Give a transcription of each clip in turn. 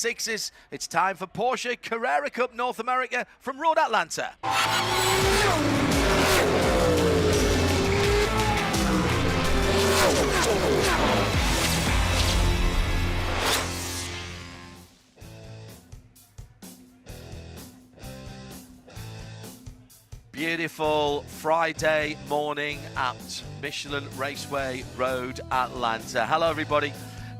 sixes. It's time for Porsche Carrera Cup North America from Road Atlanta. Beautiful Friday morning at Michelin Raceway Road, Atlanta. Hello, everybody.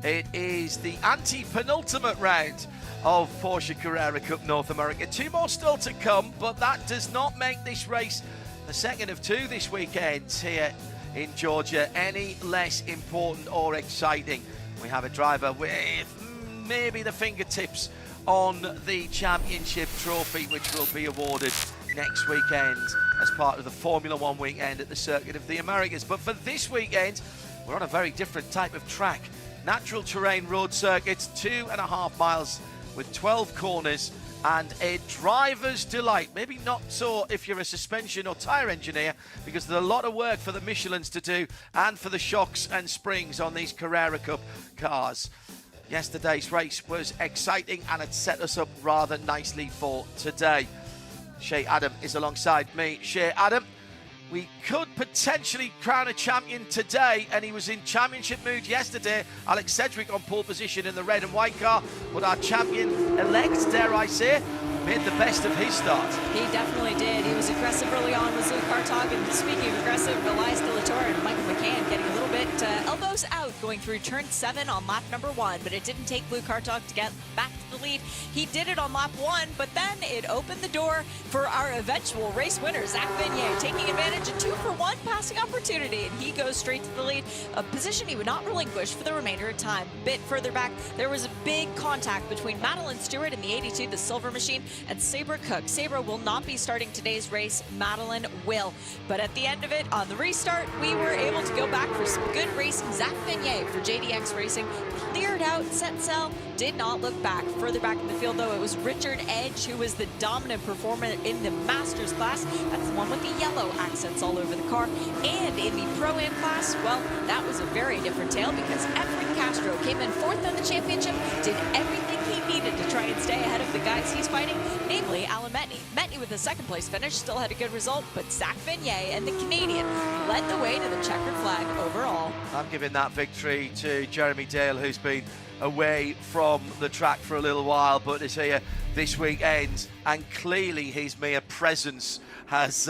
It is the anti-penultimate round of Porsche Carrera Cup North America. Two more still to come, but that does not make this race, the second of two this weekend here in Georgia, any less important or exciting. We have a driver with maybe the fingertips on the championship trophy, which will be awarded next weekend as part of the Formula One weekend at the Circuit of the Americas. But for this weekend, we're on a very different type of track. Natural terrain road circuits, 2.5 miles with 12 corners and a driver's delight. Maybe not so if you're a suspension or tyre engineer, because there's a lot of work for the Michelins to do and for the shocks and springs on these Carrera Cup cars. Yesterday's race was exciting and it set us up rather nicely for today. Shea Adam is alongside me. Shea Adam, we could potentially crown a champion today, and he was in championship mood yesterday. Alex Sedgwick on pole position in the red and white car, but our champion-elect, dare I say, made the best of his start. He definitely did. He was aggressive early on with Luke Hartog, and speaking of aggressive, Elias De La Torre and Michael McCann getting a little bit elbows out going through turn 7 on lap number 1, but it didn't take Luke Hartog to get back to the lead. He did it on lap 1, but then it opened the door for our eventual race winner, Zach Vignier, taking advantage of 2-for-1 passing opportunity, and he goes straight to the lead, a position he would not relinquish for the remainder of time. A bit further back, there was a big contact between Madeline Stewart in the 82, the silver machine, and Sabra Cook. Sabra will not be starting today's race. Madeline will. But at the end of it, on the restart, we were able to go back for some good racing. Zach Vignier for JDX Racing cleared out, set sail, did not look back. Further back in the field, though, it was Richard Edge who was the dominant performer in the Masters class. That's the one with the yellow accents all over the car. And in the Pro-Am class, well, that was a very different tale, because Efren Castro came in 4th in the championship, did everything he needed to try and stay ahead of the guys he's fighting, namely Alan Metney. Metney with a 2nd place finish, still had a good result, but Zach Vignier and the Canadian led the way to the checkered flag overall. I'm giving that victory to Jeremy Dale, who's been away from the track for a little while, but is here this weekend, and clearly his mere presence has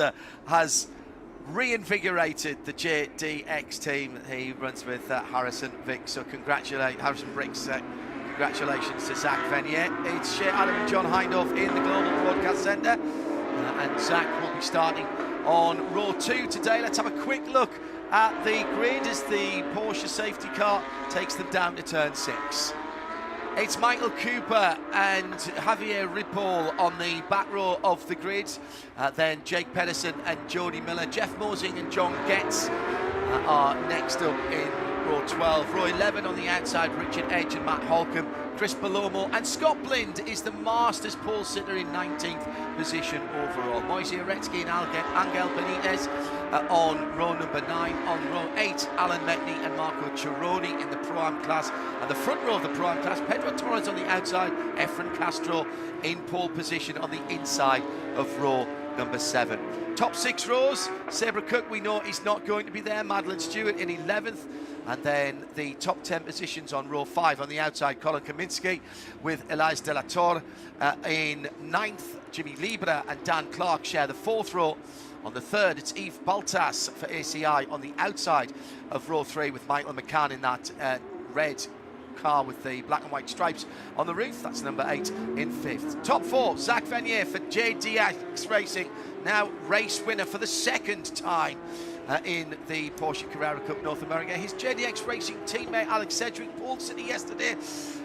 reinvigorated the JDX team he runs with Harrison Vick. So Harrison Briggs. Congratulations to Zach Vignier. It's Shea Adam and John Hindorf in the Global Broadcast Centre, and Zach will be starting on row 2 today. Let's have a quick look at the grid as the Porsche safety car takes them down to turn 6. It's Michael Cooper and Javier Ripoll on the back row of the grid. Then Jake Pedersen and Jody Miller. Jeff Mosing and John Getz are next up in row 12. Row 11 on the outside, Richard Edge and Matt Holcomb. Chris Palomo and Scott Blind is the Masters pole sitter in 19th position overall. Moise Uretsky and Angel Benitez on row number 9. On row 8, Alan Metney and Marco Cironi in the Pro-Am class. And the front row of the Pro-Am class, Pedro Torres on the outside, Efren Castro in pole position on the inside of row number 7. Top 6 rows, Sabra Cook, we know is not going to be there. Madeline Stewart in 11th. And then the top 10 positions on row 5 on the outside, Colin Kaminsky with Elias De La Torre in 9th. Jimmy Libra and Dan Clark share the 4th row. On the 3rd, it's Yves Baltas for ACI on the outside of row 3 with Michael McCann in that red car with the black and white stripes on the roof. That's number 8 in 5th. Top 4, Zach Vignier for JDX Racing, now race winner for the 2nd time in the Porsche Carrera Cup North America. His JDX Racing teammate Alex Sedgwick, pole city yesterday.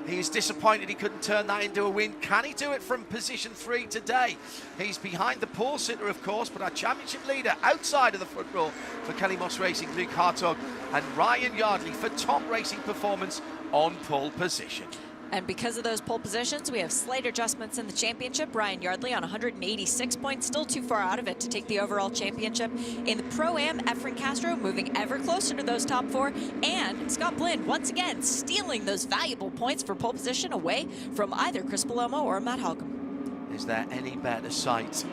He's disappointed he couldn't turn that into a win. Can he do it from position 3 today? He's behind the pole sitter, of course, but our championship leader outside of the front row for Kelly Moss Racing, Luke Hartog, and Ryan Yardley for top racing performance on pole position. And because of those pole positions, we have slight adjustments in the championship. Ryan Yardley on 186 points, still too far out of it to take the overall championship. In the Pro-Am, Efren Castro moving ever closer to those top 4. And Scott Blind, once again, stealing those valuable points for pole position away from either Chris Palomo or Matt Halcomb. Is there any better sight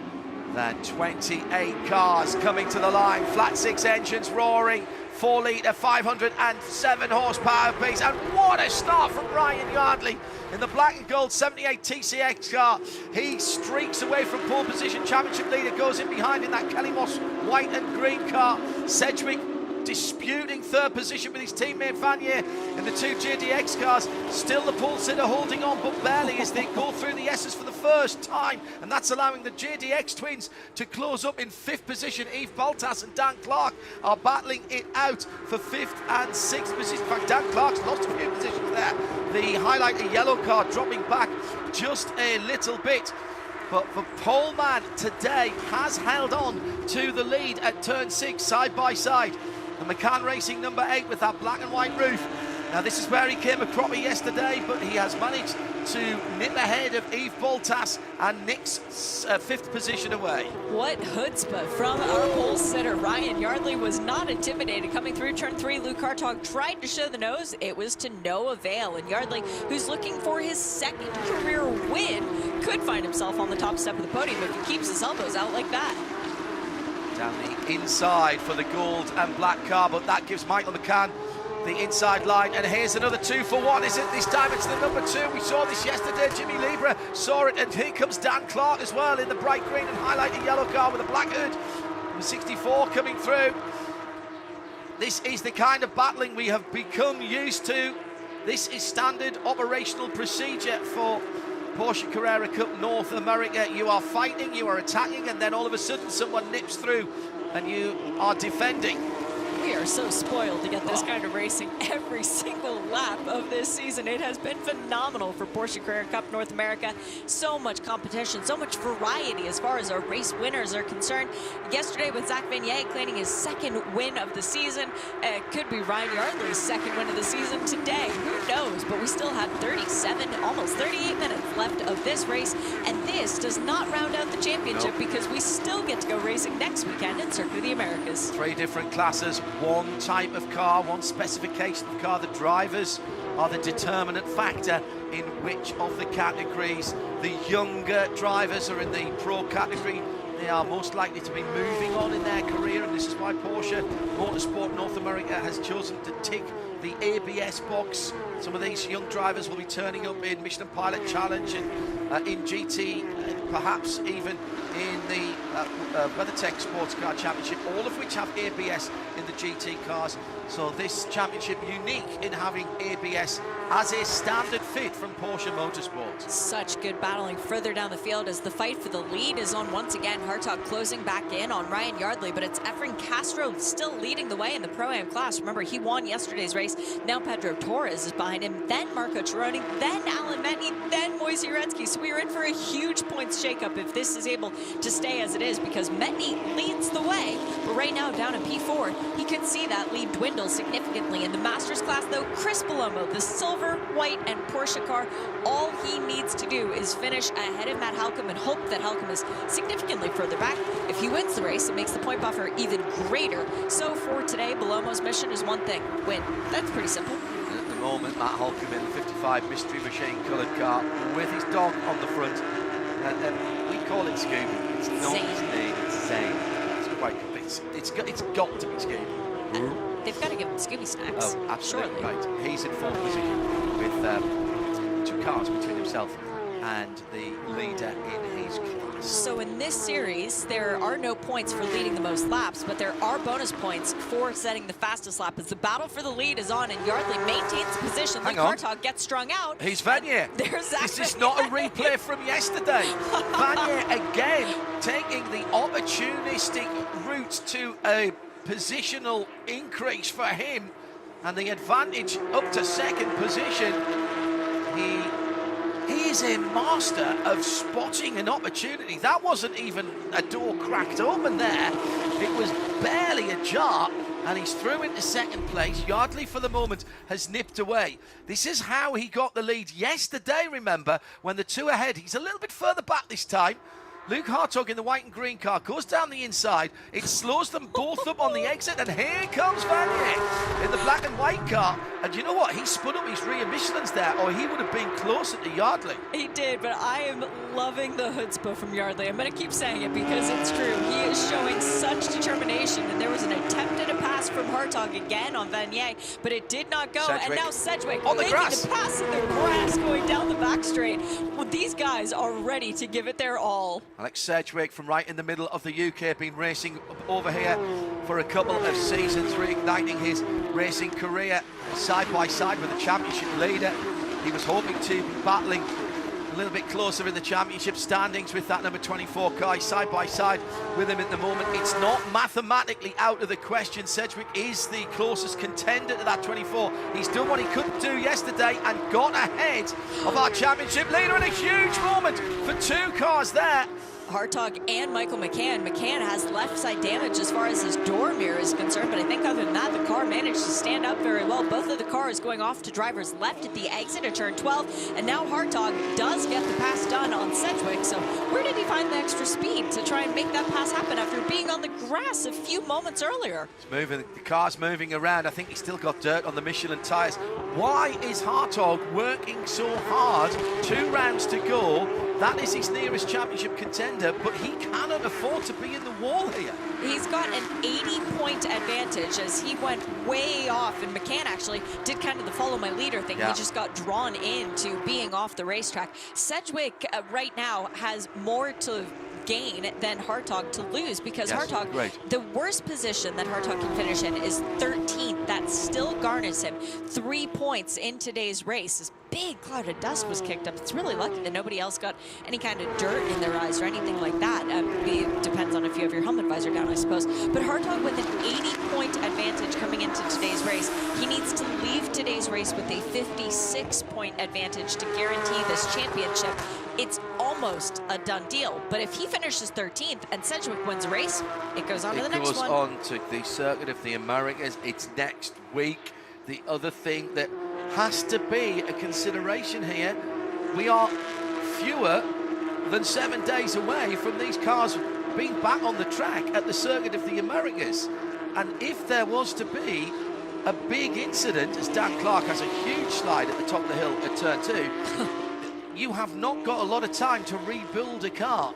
than 28 cars coming to the line? Flat 6 engines roaring. 4-litre, 507 horsepower base, and what a start from Ryan Yardley in the black and gold 78 TCX car. He streaks away from pole position. Championship leader goes in behind in that Kelly Moss white and green car. Sedgwick disputing third position with his teammate Vanier in the 2 JDX cars. Still the pole sitter holding on, but barely, as they go through the S's for the first time, and that's allowing the JDX twins to close up in 5th position. Yves Baltas and Dan Clark are battling it out for 5th and 6th position. In fact, Dan Clark's lost a few positions there. The highlighter yellow car dropping back just a little bit. But the pole man today has held on to the lead at turn 6, side by side. The McCann Racing number 8 with that black and white roof. Now this is where he came a cropper yesterday, but he has managed to nip ahead of Yves Baltas and Nick's 5th position away. What chutzpah from our pole sitter. Ryan Yardley was not intimidated coming through turn 3. Luke Hartog tried to show the nose. It was to no avail. And Yardley, who's looking for his 2nd career win, could find himself on the top step of the podium if he keeps his elbows out like that. Down the inside for the gold and black car, but that gives Michael McCann the inside line. And here's another 2 for 1, is it? This time it's the number 2. We saw this yesterday. Jimmy Libra saw it, and here comes Dan Clark as well in the bright green and highlighted yellow car with a black hood. Number 64 coming through. This is the kind of battling we have become used to. This is standard operational procedure for Porsche Carrera Cup North America. You are fighting, you are attacking, and then all of a sudden someone nips through and you are defending. We are so spoiled to get this kind of racing every single lap of this season. It has been phenomenal for Porsche Carrera Cup North America. So much competition, so much variety as far as our race winners are concerned. Yesterday with Zach Vanier claiming his 2nd win of the season. It could be Ryan Yardley's 2nd win of the season today. Who knows? But we still have 37, almost 38 minutes left of this race. And this does not round out the championship because we still get to go racing next weekend in Circuit of the Americas. 3 different classes. One type of car, one specification of car. The drivers are the determinant factor in which of the categories. The younger drivers are in the pro category. They are most likely to be moving on in their career, and this is why Porsche Motorsport North America has chosen to tick the ABS box. Some of these young drivers will be turning up in Michelin Pilot Challenge and in GT, perhaps even in the WeatherTech Sports Car Championship, all of which have ABS in the GT cars. So this championship unique in having ABS as a standard fit from Porsche Motorsport. Such good battling further down the field as the fight for the lead is on once again. Hartog closing back in on Ryan Yardley, but it's Efren Castro still leading the way in the Pro-Am class. Remember, he won yesterday's race. Now Pedro Torres is behind him, then Marco Tironi, then Alan Metney, then Moise Uretsky. So we're in for a huge points shakeup if this is able to stay as it is, because Metney leads the way, but right now down in P4, he could see that lead dwindle significantly. In the Masters class, though, Chris Palomo, the silver, white, and Porsche car, all he needs to do is finish ahead of Matt Halcomb and hope that Halcomb is significantly further back. If he wins the race, it makes the point buffer even greater. So for today, Palomo's mission is one thing: win. That's pretty simple. At the moment, Matt Halcomb in the 55 Mystery Machine coloured car with his dog on the front. We call it Scooby. It's not his name, it's Zane. It's quite convincing. It's got to be Scooby. They've got to give him Scooby snacks. Oh, absolutely. Surely. Right. He's in 4th position with 2 cars between himself and the leader in his class. So in this series, there are no points for leading the most laps, but there are bonus points for setting the fastest lap as the battle for the lead is on and Yardley maintains position. Luke Hartog gets strung out. He's Vanier. There's Zach This is not a replay from yesterday. Vanier again taking the opportunistic route to a positional increase for him, and the advantage up to 2nd position. He is a master of spotting an opportunity. That wasn't even a door cracked open there. It was barely ajar, and he's through into second place. Yardley, for the moment, has nipped away. This is how he got the lead yesterday, remember, when the two ahead. He's a little bit further back this time. Luke Hartog in the white and green car goes down the inside. It slows them both up on the exit, and here comes Vanier in the black and white car. And you know what? He spun up his rear Michelins there, or he would have been closer to Yardley. He did, but I am loving the chutzpah from Yardley. I'm going to keep saying it because it's true. He is showing such determination, and there was an attempt at a pass from Hartog again on Vanier, but it did not go. Sedgwick. And now Sedgwick On the making grass. the pass in the grass going down the back straight. Well, these guys are ready to give it their all. Alex Sedgwick from right in the middle of the UK, been racing over here for a couple of seasons, reigniting his racing career side by side with the championship leader. He was hoping to be battling a little bit closer in the championship standings with that number 24 car side by side with him at the moment. It's not mathematically out of the question. Sedgwick is the closest contender to that 24. He's done what he couldn't do yesterday and got ahead of our championship leader, and a huge moment for two cars there. Hartog and Michael McCann. McCann has left side damage as far as his door mirror is concerned, but I think other than that, the car managed to stand up very well. Both of the cars going off to drivers left at the exit of turn 12, and now Hartog does get the pass done on Sedgwick. So where did he find the extra speed to try and make that pass happen after being on the grass a few moments earlier? It's moving, the car's moving around. I think he's still got dirt on the Michelin tyres. Why is Hartog working so hard? 2 rounds to go. That is his nearest championship contender, but he cannot afford to be in the wall here. He's got an 80-point advantage as he went way off, and McCann actually did kind of the follow my leader thing. Yeah. He just got drawn into being off the racetrack. Sedgwick right now has more to gain than Hartog to lose, because Yes, Hartog, great. the worst position that Hartog can finish in is 13th. That still garners him 3 points in today's race. This big cloud of dust was kicked up. It's really lucky that nobody else got any kind of dirt in their eyes or anything like that. It depends on if you have your helmet visor down, I suppose. But Hartog with an 80-point advantage coming into today's race. He needs to leave today's race with a 56-point advantage to guarantee this championship. It's almost a done deal. But if he finishes 13th and Sedgwick wins a race, it goes on to the next one. It goes on to the Circuit of the Americas. It's next week. The other thing that has to be a consideration here, we are fewer than 7 days away from these cars being back on the track at the Circuit of the Americas. And if there was to be a big incident, as Dan Clark has a huge slide at the top of the hill at turn 2, you have not got a lot of time to rebuild a car.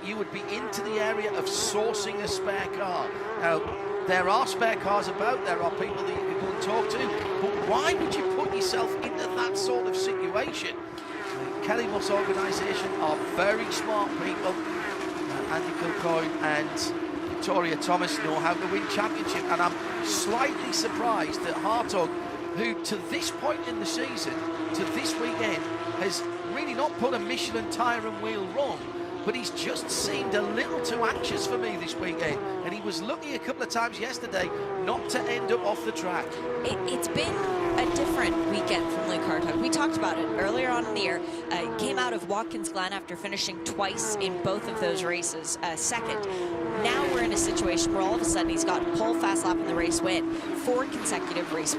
You would be into the area of sourcing a spare car. Now, there are spare cars about, there are people that you can go and talk to, but why would you put yourself into that sort of situation? Kelly Moss organisation are very smart people. Andy Kilcoyne and Victoria Thomas know how to win championship, and I'm slightly surprised that Hartog, who to this point in the season, to this weekend, has really not put a Michelin tyre and wheel wrong, but he's just seemed a little too anxious for me this weekend, and he was lucky a couple of times yesterday not to end up off the track. It's been a different weekend from Luke Hartog. We talked about it earlier on in the year. Came out of Watkins Glen after finishing twice in both of those races, second. Now we're in a situation where all of a sudden he's got pole fast lap in the race win, 4 consecutive races.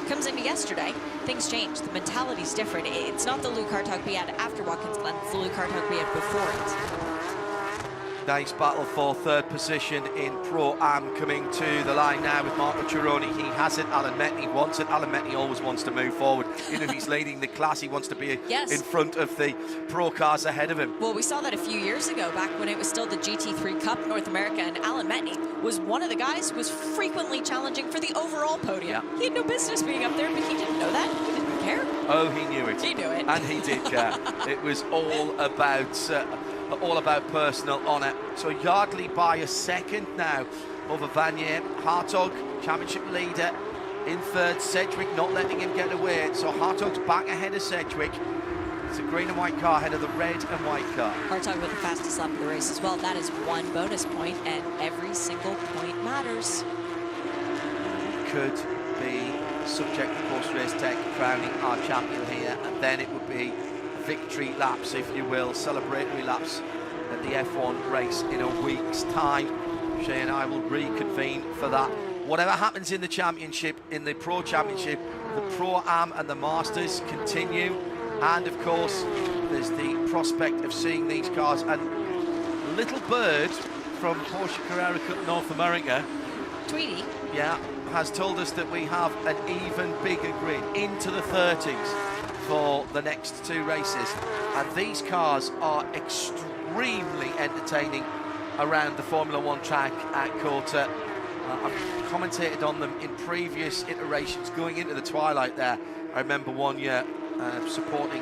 Comes into yesterday, things change. The mentality's different. It's not the Luke Hartog we had after Watkins Glen, it's the Luke Hartog we had before it. Nice battle for third position in Pro-Am coming to the line now with Marco Cironi. He has it, Alan Metney wants it. Alan Metney always wants to move forward. Even if he's leading the class, he wants to be in front of the pro cars ahead of him. Well, we saw that a few years ago, back when it was still the GT3 Cup North America, and Alan Metney was one of the guys who was frequently challenging for the overall podium. Yeah. He had no business being up there, but he didn't know that. He didn't care. Oh, he knew it. He knew it. And he did care. It was all about personal honour. So Yardley by a second now over Vanier. Hartog, championship leader, in third. Sedgwick not letting him get away. So Hartog's back ahead of Sedgwick. It's a green and white car ahead of the red and white car. Hartog with the fastest lap of the race as well. That is 1 bonus point, and every single point matters. Could be subject to post-race tech crowning our champion here, and then it would be victory laps, if you will, celebratory laps at the F1 race in a week's time. Shay and I will reconvene for that. Whatever happens in the championship, in the Pro Championship, the Pro-Am and the Masters continue. And of course, there's the prospect of seeing these cars. And Little Bird from Porsche Carrera Cup North America, Tweety, yeah, has told us that we have an even bigger grid into the 30s for the next 2 races. And these cars are extremely entertaining around the Formula One track at Corta. I've commentated on them in previous iterations going into the twilight there. I remember one year supporting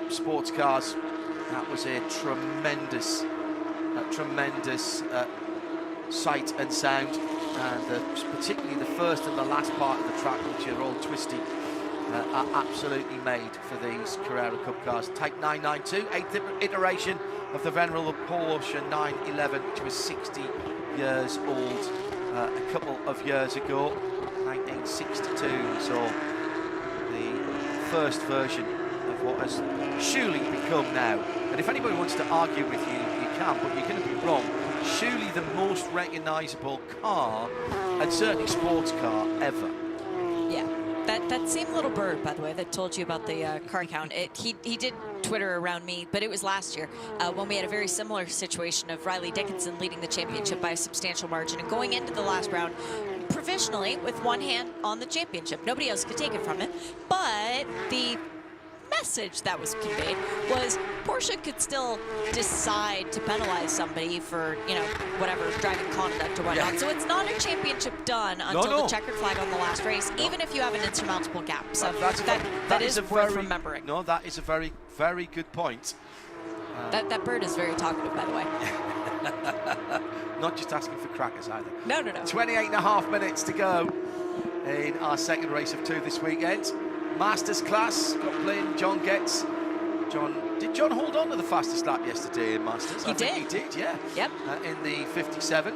sports cars. That was a tremendous sight and sound, and particularly the first and the last part of the track, which are all twisty, are absolutely made for these Carrera Cup cars. Type 992, 8th iteration of the venerable Porsche 911, which was 60 years old a couple of years ago. 1962 saw the first version of what has surely become now, and if anybody wants to argue with you, you can, but you're going to be wrong, surely the most recognisable car, and certainly sports car, ever. Yeah, that same Little Bird, by the way, that told you about the car count, he did Twitter around me, but it was last year when we had a very similar situation of Riley Dickinson leading the championship by a substantial margin and going into the last round provisionally with one hand on the championship. Nobody else could take it from him, but the message that was conveyed was Porsche could still decide to penalize somebody for, you know, whatever, driving conduct or whatnot. Yeah. So it's not a championship done until the checkered flag on the last race, even if you have an insurmountable gap. So that is worth remembering. No, that is a very, very good point. That bird is very talkative, by the way. Not just asking for crackers either. No. 28 and a half minutes to go in our second race of 2 this weekend. Masters class, got playing John Getz. Did John hold on to the fastest lap yesterday in Masters? He did. He did, yeah. Yep. In the 57.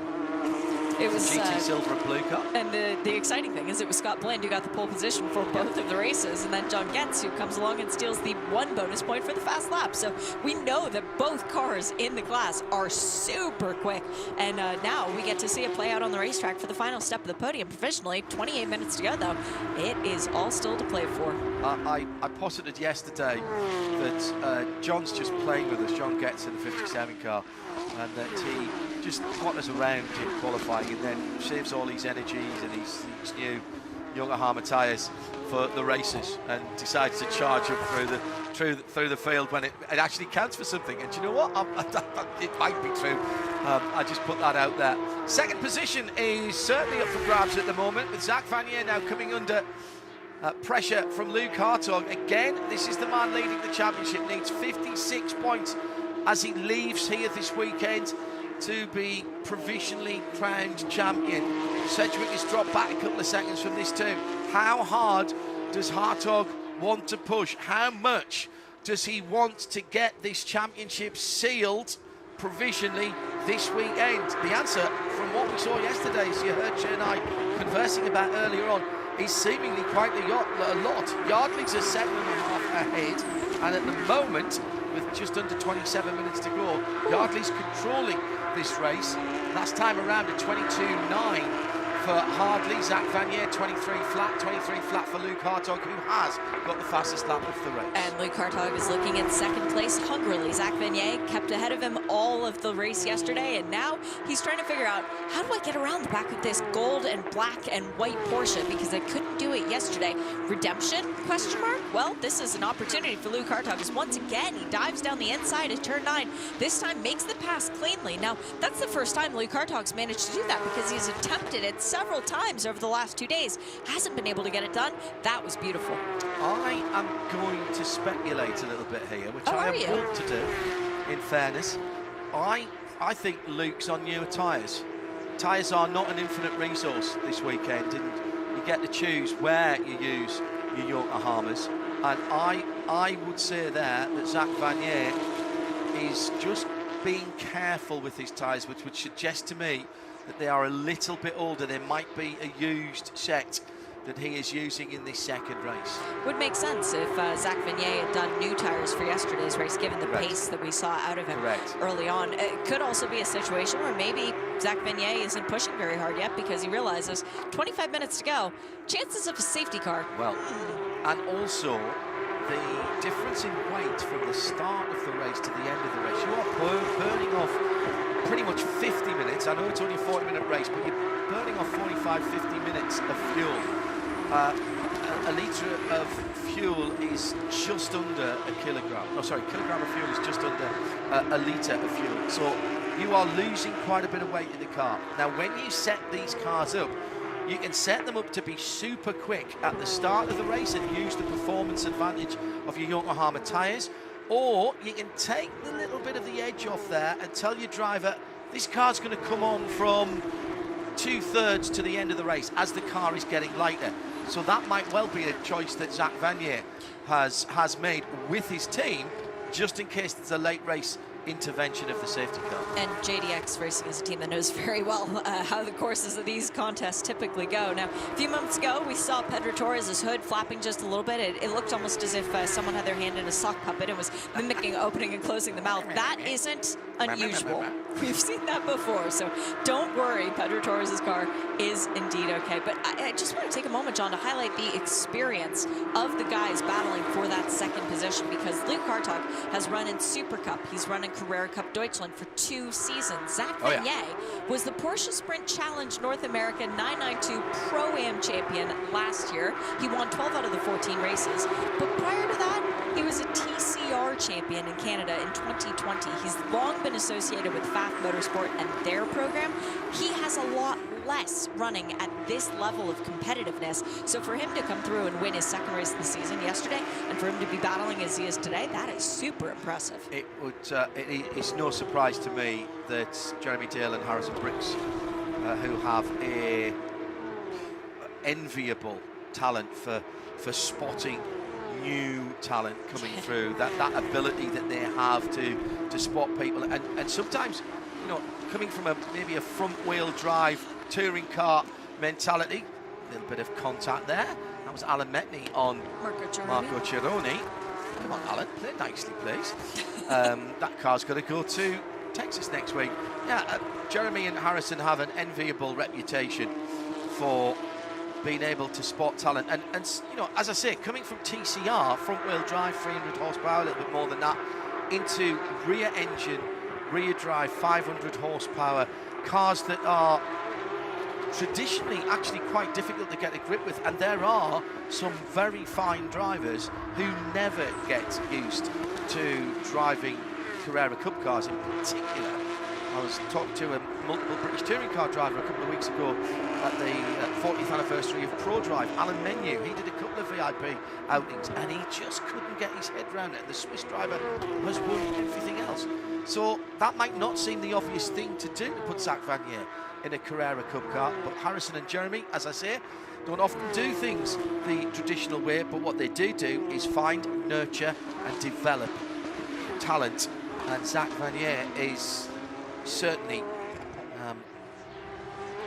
It was GT Silver and Blue car. And the exciting thing is it was Scott Blind who got the pole position for both of the races, and then John Getz who comes along and steals the 1 bonus point for the fast lap. So we know that both cars in the class are super quick, and now we get to see it play out on the racetrack for the final step of the podium provisionally. 28 minutes to go, though. It is all still to play for. I posited yesterday that John's just playing with us, John Getz in the 57 car, and that he just potters around in qualifying and then saves all his energies and his new Yokohama tyres for the races and decides to charge up through the field when it actually counts for something. And do you know what? It might be true. I just put that out there. Second position is certainly up for grabs at the moment, with Zach Vanier now coming under pressure from Luke Hartog. Again, this is the man leading the championship, needs 56 points as he leaves here this weekend to be provisionally crowned champion. Sedgwick has dropped back a couple of seconds from this too. How hard does Hartog want to push? How much does he want to get this championship sealed provisionally this weekend? The answer, from what we saw yesterday, as you heard Cher and I conversing about earlier on, is seemingly quite a lot. Yardley's are 7.5 ahead, and at the moment, with just under 27 minutes to go, Yardley's controlling this race. Last time around at 22.9 for Hardley. Zach Vanier 23 flat for Luke Hartog, who has got the fastest lap of the race. And Luke Hartog is looking at second place hungrily. Zach Vanier kept ahead of him all of the race yesterday, and now he's trying to figure out, how do I get around the back of this gold and black and white Porsche, because I couldn't do it yesterday. Redemption? Question mark? Well, this is an opportunity for Luke Hartog, as once again he dives down the inside at turn 9. This time makes the pass cleanly. Now, that's the first time Luke Hartog's managed to do that, because he's attempted it several times over the last 2 days. Hasn't been able to get it done. That was beautiful. I am going to speculate a little bit here, which I am willing to do, in fairness. I think Luke's on newer tyres. Tyres are not an infinite resource this weekend, and you get to choose where you use your Yokohamas. And I would say there that Zach Vanier is just being careful with his tyres, which would suggest to me that they are a little bit older. There might be a used set that he is using in this second race. Would make sense if Zach Vignier had done new tires for yesterday's race, given the Correct. pace that we saw out of him Correct. early on. It could also be a situation where maybe Zach Vignier isn't pushing very hard yet because he realizes 25 minutes to go, chances of a safety car. Well, and also the difference in weight from the start of the race to the end of the race. You are burning off pretty much 50 minutes. I know it's only a 40-minute race, but you're burning off 45, 50 minutes of fuel. A litre of fuel is just under a kilogram. Oh, sorry, kilogram of fuel is just under a litre of fuel. So you are losing quite a bit of weight in the car. Now, when you set these cars up, you can set them up to be super quick at the start of the race and use the performance advantage of your Yokohama tyres, or you can take the little bit of the edge off there and tell your driver, this car's going to come on from 2/3 to the end of the race as the car is getting lighter. So that might well be a choice that Zach Vignier has made with his team, just in case there's a late race intervention of the safety car. And JDX Racing is a team that knows very well how the courses of these contests typically go. Now, a few moments ago, we saw Pedro Torres' hood flapping just a little bit. It looked almost as if someone had their hand in a sock puppet and was mimicking opening and closing the mouth. That isn't unusual. We've seen that before, so don't worry. Pedro Torres' car is indeed okay. But I just want to take a moment, John, to highlight the experience of the guys battling for that second position, because Luke Hartog has run in Super Cup. He's run in Carrera Cup Deutschland for 2 seasons. Zach Vignier was the Porsche Sprint Challenge North America 992 Pro-Am champion last year. He won 12 out of the 14 races. But prior to that, he was a TCR champion in Canada in 2020. He's long been associated with FAF Motorsport and their program. He has a lot less running at this level of competitiveness. So for him to come through and win his second race of the season yesterday, and for him to be battling as he is today, that is super impressive. It would. It's no surprise to me that Jeremy Dale and Harrison Brooks, who have a enviable talent for spotting new talent coming through, that ability that they have to spot people, and sometimes, you know, coming from maybe a front wheel drive touring car mentality, a little bit of contact there. That was Alan Metney on Marco Cironi. Come on, Alan, play nicely, please. That car's got to go to Texas next week. Yeah, Jeremy and Harrison have an enviable reputation for being able to spot talent. And you know, as I say, coming from TCR, front-wheel drive, 300 horsepower, a little bit more than that, into rear engine, rear drive, 500 horsepower, cars that are traditionally actually quite difficult to get a grip with, and there are some very fine drivers who never get used to driving Carrera Cup cars. In particular, I was talking to a multiple British touring car driver a couple of weeks ago at the 40th anniversary of Pro Drive, Alan Menu. He did a couple of VIP outings and he just couldn't get his head around it. The Swiss driver has won everything else. So that might not seem the obvious thing to do, to put Zach Vignier in a Carrera Cup car, but Harrison and Jeremy, as I say, don't often do things the traditional way, but what they do is find, nurture and develop talent, and Zach Vignier is certainly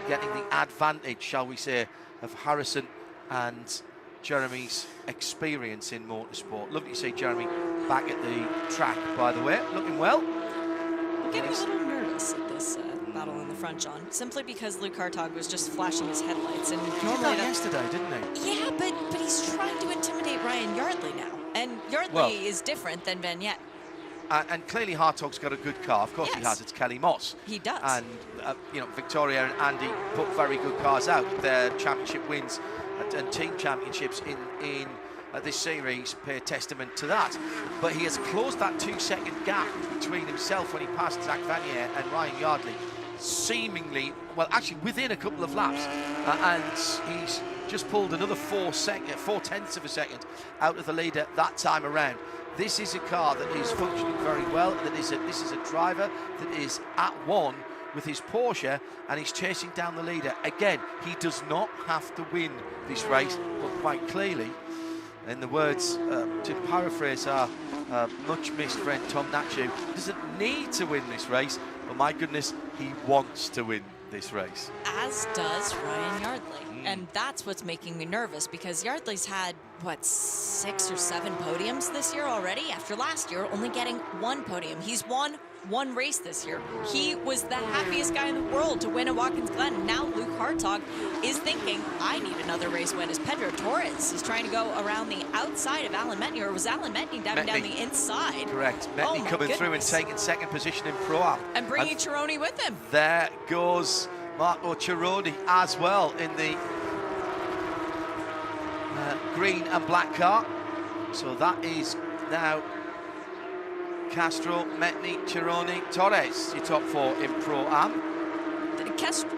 getting the advantage, shall we say, of Harrison and Jeremy's experience in motorsport. Lovely to see Jeremy back at the track, by the way, looking well. I'm getting a little nervous at this battle in the front, John, simply because Luke Hartog was just flashing his headlights, and normally yesterday, didn't he? Yeah, but he's trying to intimidate Ryan Yardley now, and Yardley is different than Vignier. And clearly Hartog's got a good car. Of course he has. It's Kelly Moss. He does. And, you know, Victoria and Andy put very good cars out. Their championship wins and team championships in this series pay testament to that. But he has closed that 2-second gap between himself when he passed Zach Vignier and Ryan Yardley, seemingly, well, actually within a couple of laps. And he's just pulled another 4/10 of a second out of the leader that time around. This is a car that is functioning very well. This is a driver that is at one with his Porsche, and he's chasing down the leader. Again, he does not have to win this race, but quite clearly, in the words, to paraphrase our much missed friend Tom Nachu, doesn't need to win this race, but my goodness, he wants to win this race. As does Ryan Yardley. And that's what's making me nervous, because Yardley's had, what, 6 or 7 podiums this year already, after last year only getting 1 podium. He's won 1 race this year. He was the happiest guy in the world to win at Watkins Glen. Now Luke Hartog is thinking, I need another race win, as Pedro Torres is trying to go around the outside of Alan Metni, or was Alan Metni down the inside? Correct. Metni coming through and taking second position in Pro-Am. And bringing Chironi with him. There goes Marco Chironi as well in the green and black car. So that is now Castro, Metni, Chironi, Torres, your top 4 in Pro-Am.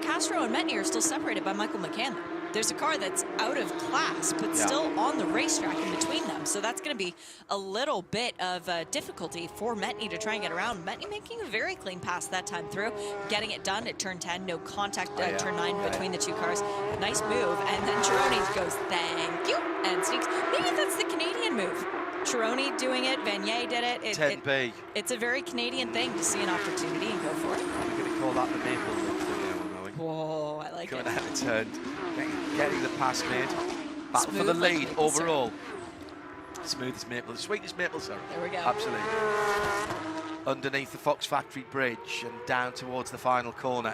Castro and Metni are still separated by Michael McCann. There's a car that's out of class, but still on the racetrack in between them. So that's going to be a little bit of difficulty for Metni to try and get around. Metni making a very clean pass that time through, getting it done at turn 10. No contact turn 9 between the 2 cars. Nice move. And then Chironi goes, thank you, and sneaks. Maybe that's the Canadian move. Chironi doing it, Vanier did it. 10B. It's a very Canadian thing to see an opportunity and go for it. We're going to call that the maple look for now, knowing. Whoa, I like it. Going out of turn, getting the pass made. Battle for the lead overall. Smooth as maple, the sweetest maple syrup. There we go. Absolutely. Underneath the Fox Factory Bridge and down towards the final corner.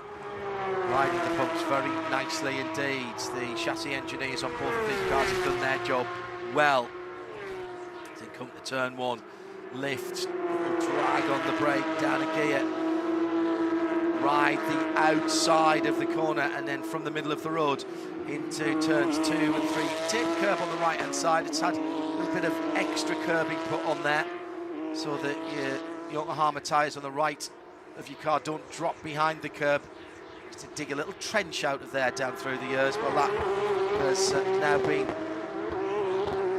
Riding the pumps very nicely indeed. The chassis engineers on both of these cars have done their job well. As they come to turn 1, lift, little drag on the brake, down a gear. Ride the outside of the corner, and then from the middle of the road into turns 2 and 3. Take the curb on the right hand side. It's had a little bit of extra curbing put on there so that your Yokohama tyres on the right of your car don't drop behind the curb. Just to dig a little trench out of there down through the years. Well, that has now been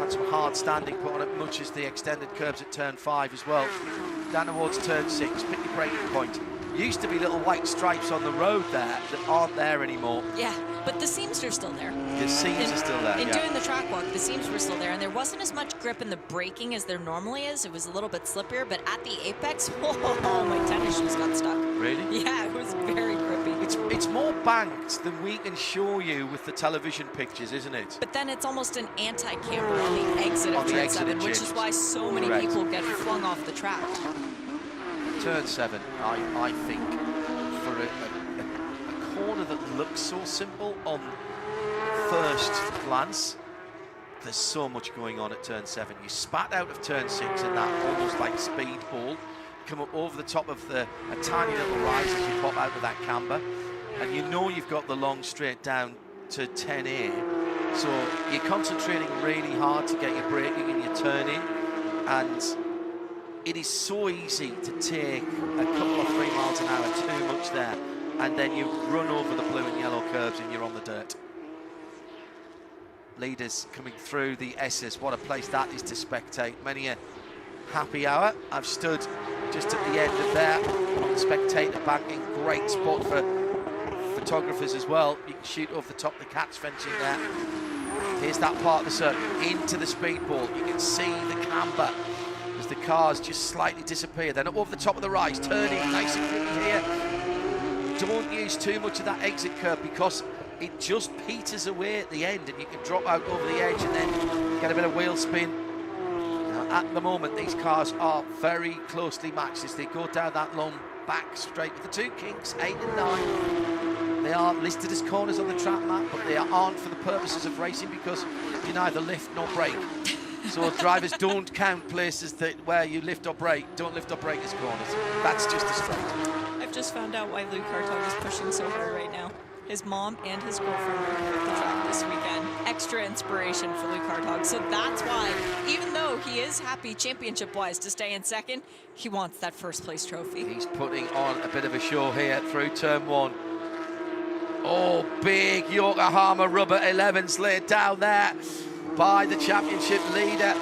had some hard standing put on it, much as the extended curbs at turn 5 as well. Down towards turn 6, pick your braking point. Used to be little white stripes on the road there that aren't there anymore. Yeah, but the seams are still there. The seams are still there, In doing the track walk, the seams were still there, and there wasn't as much grip in the braking as there normally is. It was a little bit slippier, but at the apex, oh, my tennis shoes got stuck. Really? Yeah, it was very grippy. It's more banked than we can show you with the television pictures, isn't it? But then it's almost an anti-camber on the exit of turn 7, which is why so many people get flung off the track. Turn 7, I think, for a corner that looks so simple on first glance, there's so much going on at turn 7. You spat out of turn 6 in that almost like speedball, come up over the top of a tiny little rise as you pop out of that camber, and you know you've got the long straight down to 10A, so you're concentrating really hard to get your braking and your turning, and it is so easy to take a couple of 3 miles an hour too much there, and then you run over the blue and yellow curves and you're on the dirt. Leaders coming through the S's. What a place that is to spectate. Many a happy hour. I've stood just at the end of there on the spectator banking. Great spot for photographers as well. You can shoot over the top of the catch fencing there. Here's that part of the circuit into the speedball. You can see the camber as the cars just slightly disappear. Then up over the top of the rise, turning nice and quickly here. Don't use too much of that exit curve because it just peters away at the end and you can drop out over the edge and then get a bit of wheel spin. Now, at the moment, these cars are very closely matched as they go down that long back straight with the 2 kinks, 8 and 9. They are listed as corners on the track map, but they aren't for the purposes of racing because you neither lift nor brake. So drivers don't count places where you lift or brake. Don't lift or brake as corners. That's just a straight. I've just found out why Luke Hartog is pushing so hard right now. His mom and his girlfriend were here at the track this weekend. Extra inspiration for Luke Hartog. So that's why, even though he is happy championship-wise to stay in second, he wants that first place trophy. He's putting on a bit of a show here through turn 1. Oh, big Yokohama rubber 11s laid down there by the championship leader.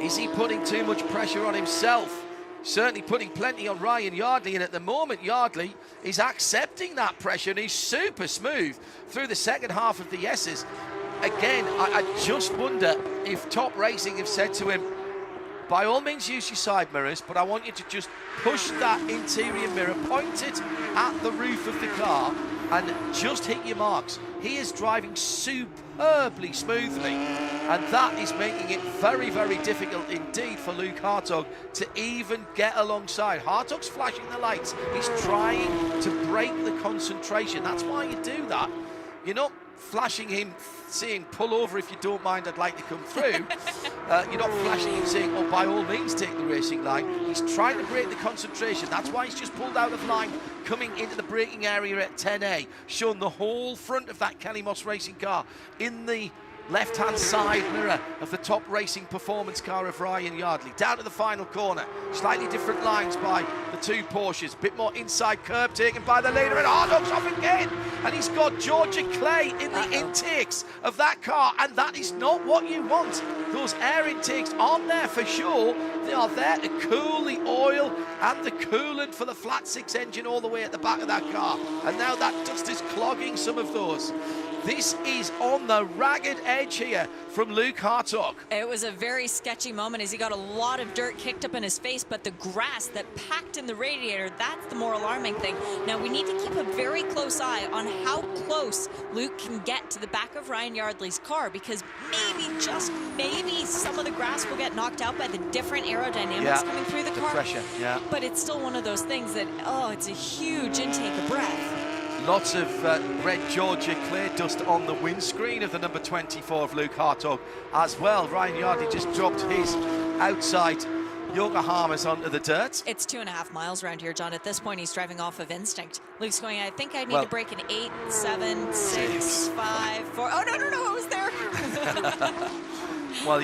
Is he putting too much pressure on himself? Certainly putting plenty on Ryan Yardley, and at the moment Yardley is accepting that pressure and he's super smooth through the second half of the S's. Again, I just wonder if Top Racing have said to him, by all means use your side mirrors, but I want you to just push that interior mirror, point it at the roof of the car, and just hit your marks. He is driving superbly smoothly, and that is making it very, very difficult indeed for Luke Hartog to even get alongside. Hartog's flashing the lights. He's trying to break the concentration. That's why you do that. You're not flashing him saying, pull over if you don't mind, I'd like to come through. You're not flashing him saying, oh, by all means take the racing line. He's trying to break the concentration. That's why he's just pulled out of line, coming into the braking area at 10A, showing the whole front of that Kelly Moss racing car in the left-hand side mirror of the top racing performance car of Ryan Yardley. Down to the final corner, slightly different lines by the two Porsches, a bit more inside curb taken by the leader, and Hartog's off again, and he's got Georgia Clay in the intakes of that car, and that is not what you want. Those air intakes aren't there for sure. They are there to cool the oil and the coolant for the flat six engine all the way at the back of that car, and now that dust is clogging some of those. This is on the ragged edge here from Luke Hartog. It was a very sketchy moment as he got a lot of dirt kicked up in his face, but the grass that packed in the radiator, that's the more alarming thing. Now, we need to keep a very close eye on how close Luke can get to the back of Ryan Yardley's car, because maybe, just maybe, some of the grass will get knocked out by the different aerodynamics coming through the car. Pressure, But it's still one of those things that, oh, it's a huge intake of breath. Lots of red Georgia Clay dust on the windscreen of the number 24 of Luke Hartog as well. Ryan Yardley just dropped his outside Yokohamas onto the dirt. It's 2.5 miles around here, John. At this point, he's driving off of instinct. Luke's going, I think I need to break an 8, 7, 6, 5, 4. Oh, no, it was there. Well,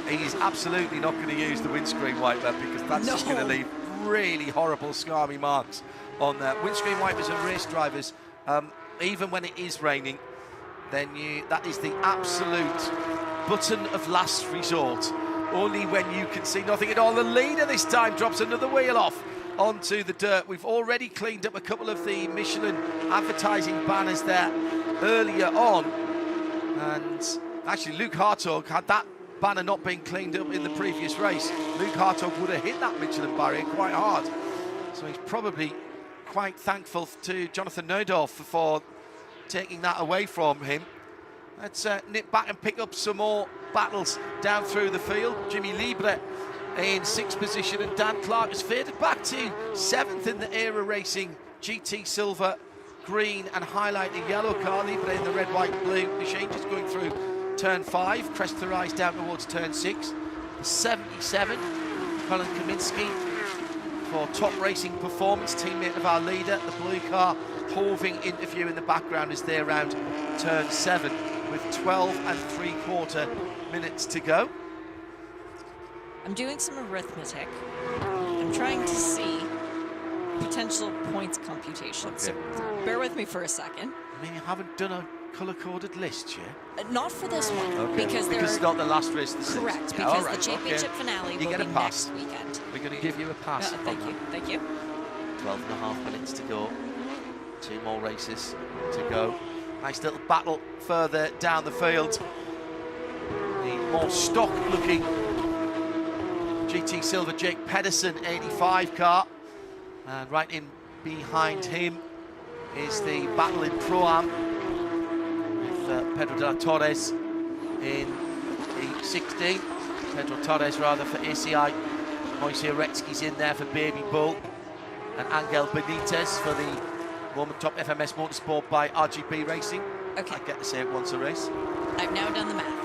he's absolutely not going to use the windscreen wiper, because that's just going to leave really horrible scarmy marks on that. Windscreen wipers and race drivers, even when it is raining, then that is the absolute button of last resort. Only when you can see nothing at all. The leader this time drops another wheel off onto the dirt. We've already cleaned up a couple of the Michelin advertising banners there earlier on, and actually Luke Hartog, had that banner not been cleaned up in the previous race, Luke Hartog would have hit that Michelin barrier quite hard. So he's probably quite thankful to Jonathan Neudorf for taking that away from him. Let's nip back and pick up some more battles down through the field. Jimmy Libre in 6th position, and Dan Clark has faded back to 7th in the Era Racing GT Silver, Green and highlighting yellow car. Libre in the red, white, blue machine, just going through turn 5, crest the rise down towards turn 6. 77, Colin Kaminsky for Top Racing Performance, teammate of our leader. The blue car hoving interview in the background as they round turn 7 with 12 3/4 minutes to go. I'm doing some arithmetic. I'm trying to see potential points computations. Okay. So bear with me for a second. I mean, you haven't done a colour-coded list yet? Not for this one, okay. because it's not the last race of the season. Correct, Yeah, because right, the championship finale you will get a be pass. next weekend. We're going to give you a pass. Thank you. 12.5 minutes to go. 2 more races to go. Nice little battle further down the field. The more stock-looking GT Silver Jake Pedersen 85 car. And right in behind him is the battle in Pro-Am with Pedro de la Torres in the 16. Pedro Torres rather for ACI. Moise Oretsky's in there for Baby Bull. And Angel Benitez for the Roman Top FMS Motorsport by RGB Racing. Okay. I get to say it once a race. I've now done the math.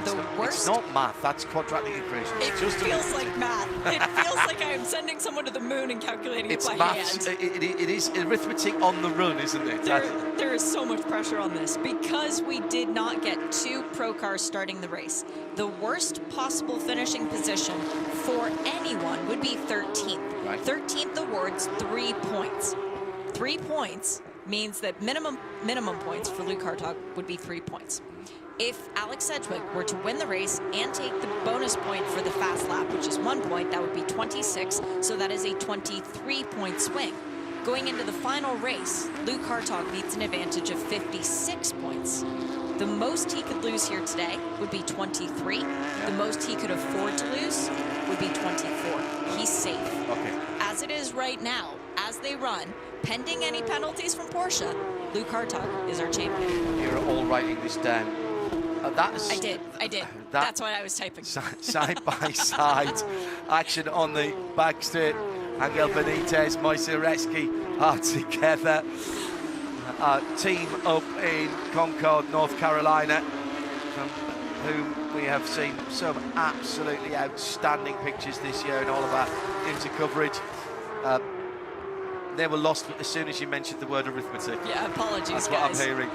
It's not math, that's quadratic equations. It just feels like math. It feels like I am sending someone to the moon and calculating it by maths. hand. It is arithmetic on the run, isn't it? There is so much pressure on this because we did not get 2 pro cars starting the race. The worst possible finishing position for anyone would be 13th. Right. 13th awards 3 points. 3 points means that minimum points for Luke Hartog would be 3 points. If Alex Sedgwick were to win the race and take the bonus point for the fast lap, which is 1 point, that would be 26, so that is a 23-point swing. Going into the final race, Luke Hartog needs an advantage of 56 points. The most he could lose here today would be 23. The most he could afford to lose would be 24. He's safe. Okay. As it is right now, as they run, pending any penalties from Porsche, Luke Hartog is our champion. You're all writing this down. I did. That's what I was typing. Side by side action on the back straight. Angel Benitez, Moisereski are together. Team up in Concord, North Carolina, from whom we have seen some absolutely outstanding pictures this year in all of our IMSA coverage. They were lost as soon as you mentioned the word arithmetic. Yeah, apologies, That's guys. what I'm hearing.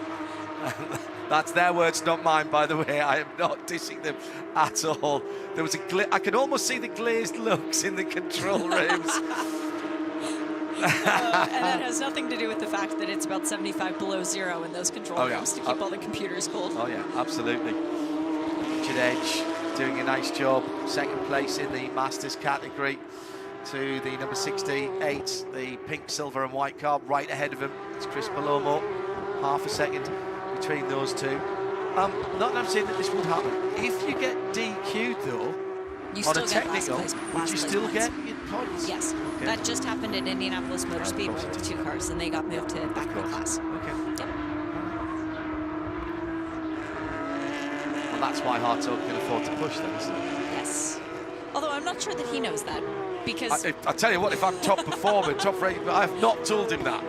That's their words, not mine, by the way. I am not dissing them at all. There was I could almost see the glazed looks in the control rooms. And that has nothing to do with the fact that it's about 75 below zero in those control rooms to keep all the computers cold. Oh yeah, absolutely. Richard Edge doing a nice job. Second place in the Masters category to the number 68, the pink, silver and white car. Right ahead of him, it's Chris Palomo. Half a second between those two. Not that I'm saying that this would happen. If you get DQ'd though, on a technical, would you still get your points? Yes. Okay. That just happened at Indianapolis Motor Speedway with 2 cars, and they got moved to back row class. Okay. Yep. Well, that's why Hartog can afford to push them, isn't it? Yes. Although I'm not sure that he knows that, because... I tell you what, if I'm top performer, top rating, but I've not told him that.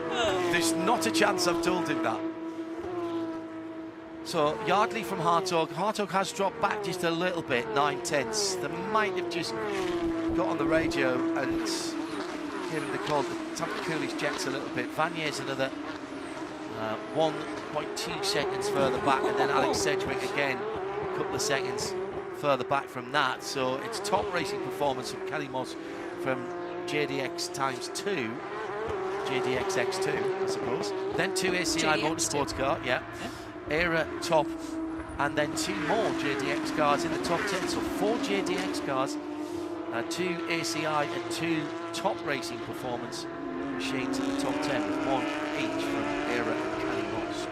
There's not a chance I've told him that. So Yardley from Hartog. Hartog has dropped back just a little bit, 9/10. They might have just got on the radio and given the call to cool his jets a little bit. Vanier's another 1.2 seconds further back, and then Alex Sedgwick again a couple of seconds further back from that. So it's top racing performance from Kelly Moss from JDX times 2. JDX X2, I suppose. Then 2 ACI Motorsports car, yeah. Era top, and then 2 more JDX cars in the top 10. So 4 JDX cars, 2 ACI and 2 top racing performance machines in the top 10, with 1 each from Era and Kelly Moss.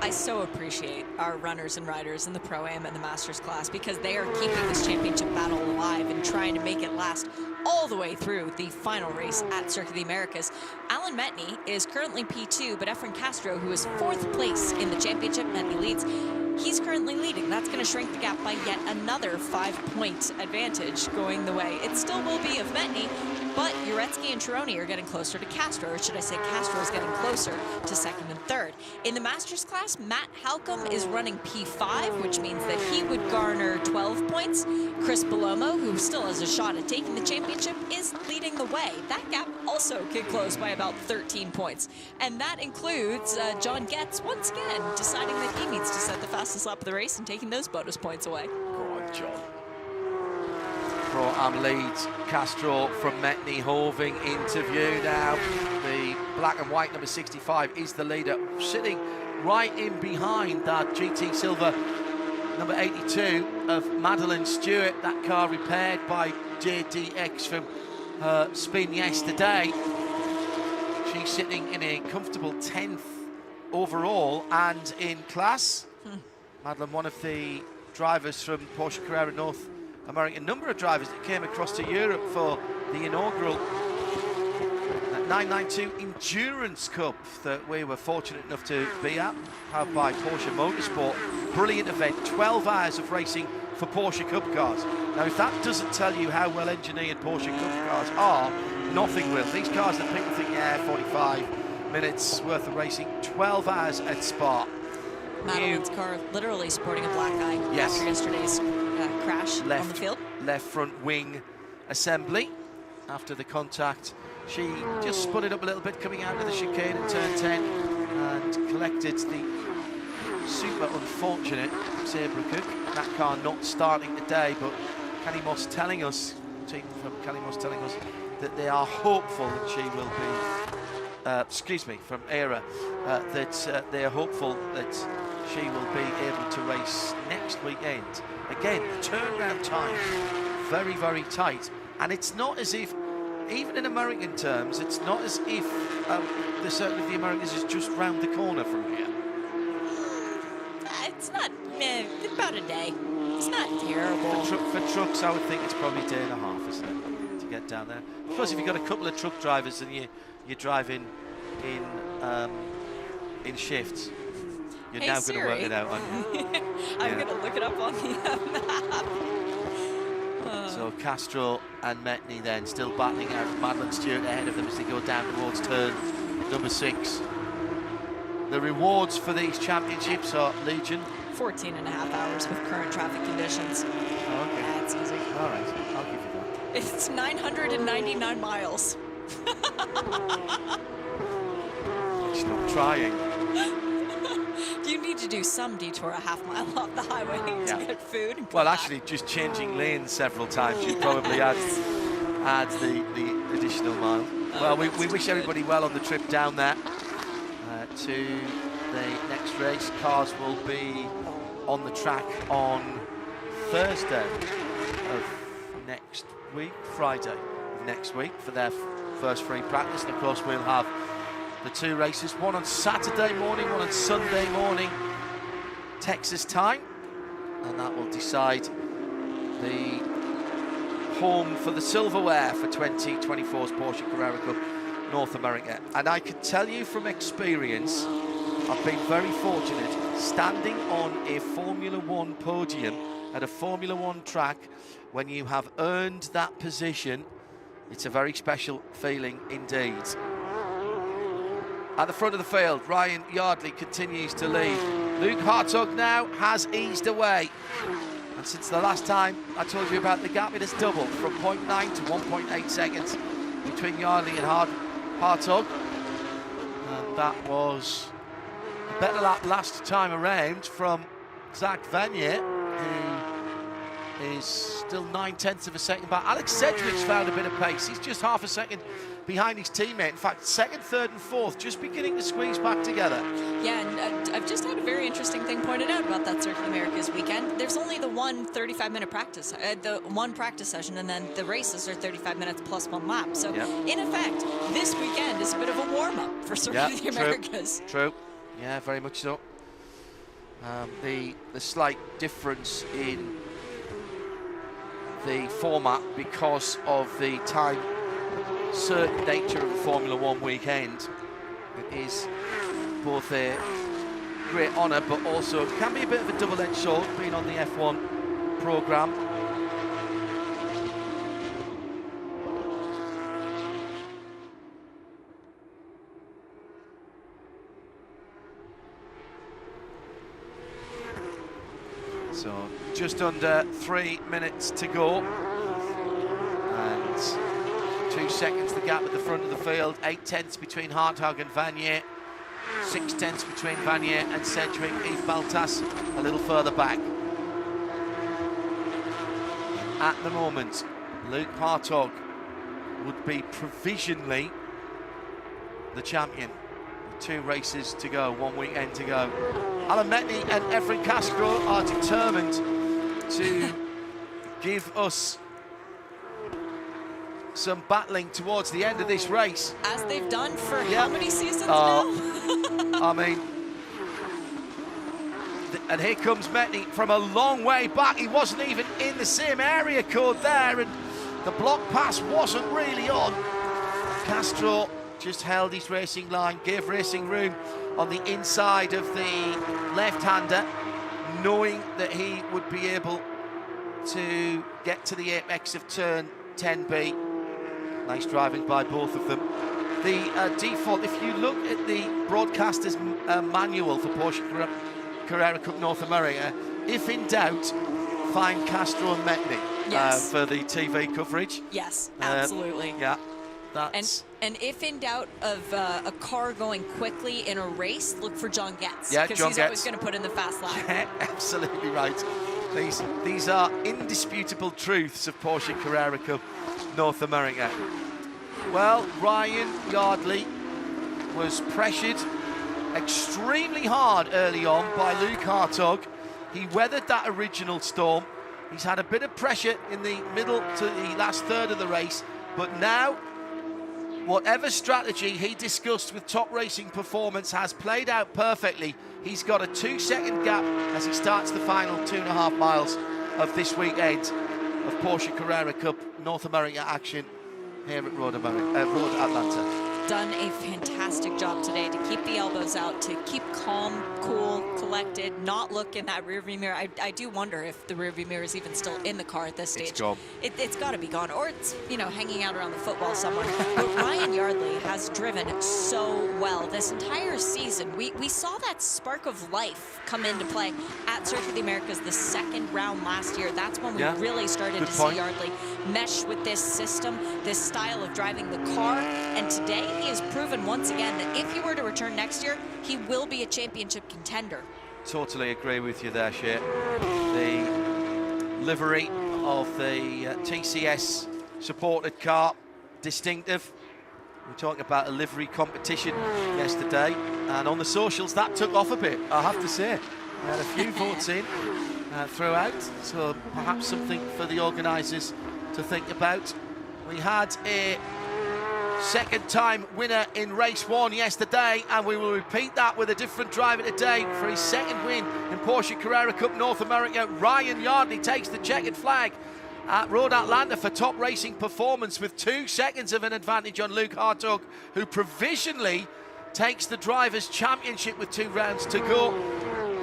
I so appreciate our runners and riders in the Pro-Am and the Masters class, because they are keeping this championship battle alive and trying to make it last all the way through the final race at Circuit of the Americas. Alan Metney is currently P2, but Efren Castro, who is 4th place in the championship, Metney leads, he's currently leading. That's going to shrink the gap by yet another 5-point advantage going the way. It still will be of Metney, but Uretsky and Tironi are getting closer to Castro, or should I say Castro is getting closer to 2nd and 3rd. In the Masters class, Matt Halcomb is running P5, which means that he would garner 12 points. Chris Palomo, who still has a shot at taking the championship, is leading the way. That gap also could close by about 13 points. And that includes John Getz, once again, deciding that he needs to set the fastest lap of the race and taking those bonus points away. Go on, John. Pro-Am leads Castro from Metney. Hoving interview now. The black and white number 65 is the leader, sitting right in behind that GT Silver number 82 of Madeline Stewart. That car repaired by JDX from her spin yesterday. She's sitting in a comfortable 10th overall and in class. Madeline, one of the drivers from Porsche Carrera North America, a number of drivers that came across to Europe for the inaugural 992 Endurance Cup that we were fortunate enough to be at, powered by Porsche Motorsport. Brilliant event, 12 hours of racing for Porsche Cup cars. Now, if that doesn't tell you how well engineered Porsche Cup cars are, nothing will. These cars that people think, yeah, 45 minutes worth of racing, 12 hours at Spa. Madeline's car literally sporting a black eye after yesterday's crash on the field. Left front wing assembly after the contact. She just spun it up a little bit coming out of the chicane in turn 10 and collected the super unfortunate Sabre Cook. That car not starting today, but Kelly Moss telling us, team from Kelly Moss telling us that they are hopeful that she will be, from Era, that they are hopeful that she will be able to race next weekend. Again, turnaround time, very, very tight. And it's not as if, even in American terms, it's not as if the Circuit of the Americas is just round the corner from here. It's not, about a day. It's not terrible. For trucks, I would think it's probably a day and a half, isn't it, to get down there? Of course, if you've got a couple of truck drivers and you're driving in shifts, you're now going to work it out, aren't you? I'm going to look it up on the map. So Castro and Metney then still battling out. Madeline Stewart ahead of them as they go down towards turn number 6. The rewards for these championships are legion. 14 and a half hours with current traffic conditions. Oh, okay. That's easy. All right, I'll give you that. It's 999 miles. She's not trying. You need to do some detour a half mile off the highway to get food. And Well, back. actually, just changing lanes several times, you'd probably add the additional mile. Well, we wish everybody well on the trip down there to the next race. Cars will be on the track on Thursday of next week, Friday of next week, for their first free practice. And of course, we'll have the 2 races, one on Saturday morning, one on Sunday morning, Texas time, and that will decide the home for the silverware for 2024's Porsche Carrera Cup North America. And I can tell you from experience, I've been very fortunate standing on a Formula One podium at a Formula One track. When you have earned that position, it's a very special feeling indeed. At the front of the field, Ryan Yardley continues to lead. Luke Hartog now has eased away. And since the last time I told you about the gap, it has doubled from 0.9 to 1.8 seconds between Yardley and Hartog. And that was a better lap last time around from Zach Vanier, who is still 9/10 of a second back. Alex Sedgwick's found a bit of pace. He's just half a second behind his teammate. In fact, 2nd, 3rd and 4th just beginning to squeeze back together. Yeah, and I've just had a very interesting thing pointed out about that Circuit Americas weekend. There's only the one 35-minute practice, the one practice session, and then the races are 35 minutes plus 1 lap. So, in effect, this weekend is a bit of a warm-up for Circuit of the Americas. True. Yeah, very much so. The slight difference in the format because of the time certain nature of the Formula One weekend, it is both a great honour but also can be a bit of a double-edged sword being on the F1 programme. So just under 3 minutes to go, and 2 seconds the gap at the front of the field. 8/10 between Hartog and Vanier, 6/10 between Vanier and Sedgwick. Yves Baltas a little further back. At the moment, Luke Hartog would be provisionally the champion. 2 races to go, 1 weekend to go. Alan Metney and Efren Castro are determined to give us some battling towards the end of this race. As they've done for how many seasons now? I mean, and here comes Metney from a long way back. He wasn't even in the same area code there, and the block pass wasn't really on. Castro just held his racing line, gave racing room on the inside of the left-hander, knowing that he would be able to get to the apex of turn 10B. Nice driving by both of them. The default, if you look at the broadcaster's manual for Porsche Carrera Cup North America, if in doubt, find Castro and Metney for the TV coverage. Yes, absolutely. Yeah, that's... And if in doubt of a car going quickly in a race, look for John Getz. Yeah, because John he's Getz. always going to put in the fast lap. Yeah, absolutely right. These are indisputable truths of Porsche Carrera Cup North America. Well, Ryan Yardley was pressured extremely hard early on by Luke Hartog. He weathered that original storm. He's had a bit of pressure in the middle to the last third of the race, but now whatever strategy he discussed with Top Racing Performance has played out perfectly. He's got a 2-second gap as he starts the final 2.5 miles of this weekend of Porsche Carrera Cup North America action here at Road Atlanta. Done a fantastic job today to keep the elbows out, to keep calm, cool, collected, not look in that rearview mirror. I do wonder if the rearview mirror is even still in the car at this stage. It's gone. It's got to be gone, or it's, you know, hanging out around the football somewhere. But Ryan Yardley has driven so well this entire season. We saw that spark of life come into play at Circuit of the Americas the second round last year. That's when we really started to see Yardley mesh with this system, this style of driving the car, and today he has proven once again that if he were to return next year, he will be a championship contender. Totally agree with you there, Shay. The livery of the TCS supported car, distinctive. We're talking about a livery competition yesterday, and on the socials that took off a bit, I have to say. We had a few votes in throughout, so perhaps something for the organisers to think about. We had a second-time winner in race 1 yesterday, and we will repeat that with a different driver today for his second win in Porsche Carrera Cup North America. Ryan Yardley takes the checkered flag at Road Atlanta for top racing performance with 2 seconds of an advantage on Luke Hartog, who provisionally takes the Drivers' Championship with 2 rounds to go.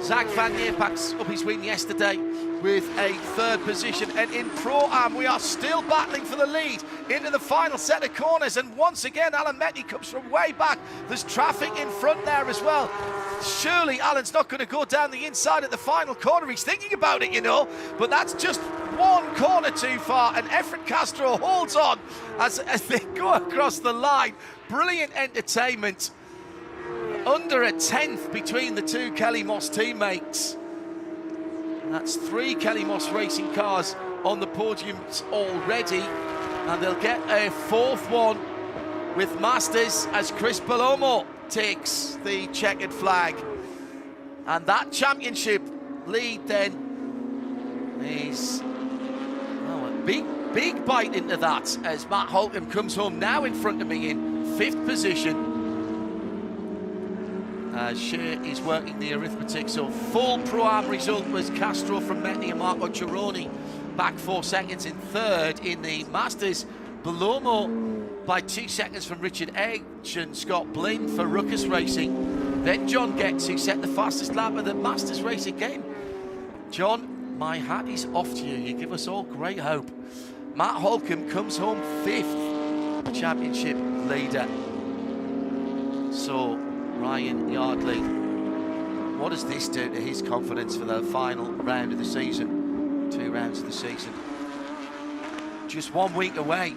Zach Van Lier packs up his win yesterday with a 3rd position, and in Pro-Am we are still battling for the lead into the final set of corners, and once again Alan Metni comes from way back. There's traffic in front there as well. Surely Alan's not going to go down the inside at the final corner. He's thinking about it, you know, but that's just one corner too far, and Efren Castro holds on as they go across the line. Brilliant entertainment. Under a 10th between the 2 Kelly Moss teammates. And that's 3 Kelly Moss racing cars on the podiums already, and they'll get a 4th one with Masters as Chris Palomo takes the checkered flag. And that championship lead then is a big bite into that as Matt Holcomb comes home now in front of me in 5th position. Shea is working the arithmetic, so full Pro-Am result was Castro from Metni and Marco Cironi back 4 seconds in 3rd. In the Masters, Belomo by 2 seconds from Richard Edge and Scott Blinn for Ruckus Racing. Then John Getz, who set the fastest lap of the Masters race again. John, my hat is off to you. You give us all great hope. Matt Holcomb comes home 5th championship leader. So Ryan Yardley, what does this do to his confidence for the final round of the season? 2 rounds of the season. Just 1 week away.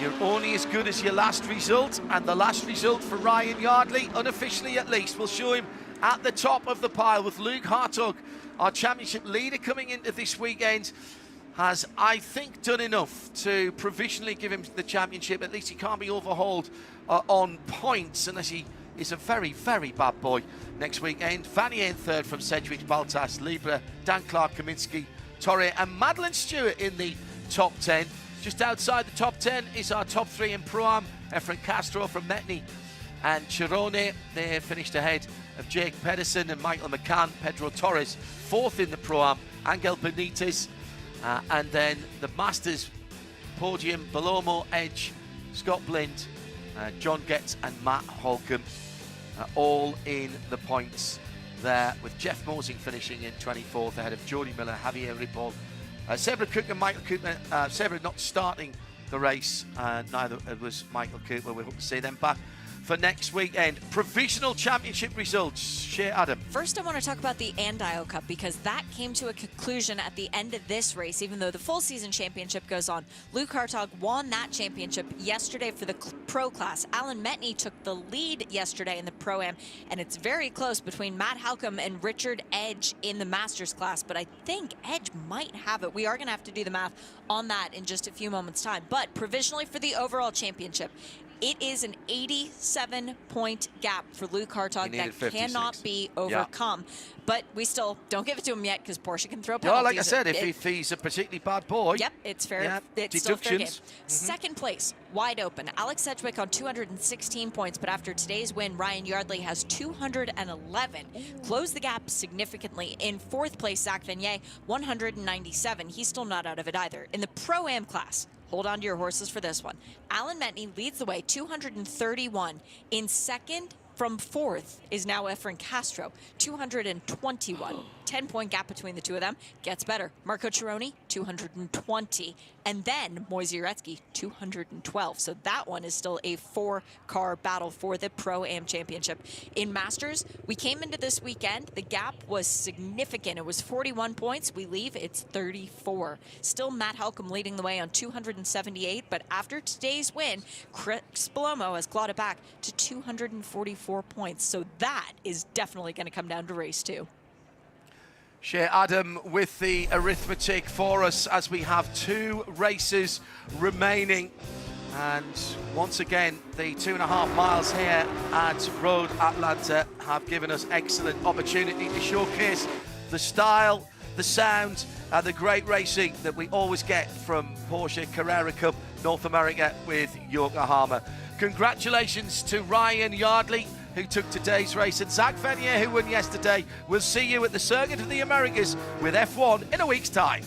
You're only as good as your last result, and the last result for Ryan Yardley, unofficially at least, will show him at the top of the pile with Luke Hartog, our championship leader coming into this weekend, has, I think, done enough to provisionally give him the championship. At least he can't be overhauled on points unless he is a very, very bad boy next weekend. Vanier in 3rd from Sedgwick, Baltas, Libra, Dan Clark, Kaminsky, Torre and Madeline Stewart in the top 10. Just outside the top 10 is our top 3 in Pro-Am. Efren Castro from Metni and Cironi. They finished ahead of Jake Pedersen and Michael McCann. Pedro Torres 4th in the Pro-Am. Angel Benitez. And then the Masters podium, Belomo, Edge, Scott Blind, John Getz and Matt Holcomb, all in the points there, with Jeff Mosing finishing in 24th ahead of Jody Miller, Javier Ripoll, Sebra Cook and Michael Cooper. Sebra not starting the race, neither was Michael Cooper. We hope to see them back for next weekend. Provisional championship results. Shea Adam. First, I want to talk about the Andile Cup, because that came to a conclusion at the end of this race, even though the full season championship goes on. Luke Hartog won that championship yesterday for the Pro class. Alan Metni took the lead yesterday in the Pro-Am, and it's very close between Matt Halcomb and Richard Edge in the Masters class, but I think Edge might have it. We are going to have to do the math on that in just a few moments' time. But provisionally for the overall championship, It is an 87-point gap for Luke Hartog that 56. cannot be overcome. But we still don't give it to him yet because Porsche can throw penalties. Well, like I said, if he's a particularly bad boy. Yep, it's fair. Yeah, it's still fair game. deductions. Second place, wide open. Alex Sedgwick on 216 points, but after today's win, Ryan Yardley has 211. Closed the gap significantly. In fourth place, Zach Vanier, 197. He's still not out of it either. In the Pro-Am class, hold on to your horses for this one. Alan Metney leads the way, 231. In second, from fourth is now Efren Castro, 221. 10-point gap between the two of them. Gets better. Marco Cironi, 220. And then Moise Uretsky, 212. So that one is still a 4-car battle for the Pro-Am Championship. In Masters, we came into this weekend. The gap was significant. It was 41 points. We leave, it's 34. Still Matt Halcomb leading the way on 278. But after today's win, Chris Palomo has clawed it back to 244 points. So that is definitely going to come down to race 2. Shea Adam with the arithmetic for us as we have 2 races remaining. And once again, the 2.5 miles here at Road Atlanta have given us excellent opportunity to showcase the style, the sound, and the great racing that we always get from Porsche Carrera Cup North America with Yokohama. Congratulations to Ryan Yardley, who took today's race, and Zach Vanier, who won yesterday. We'll see you at the Circuit of the Americas with F1 in a week's time.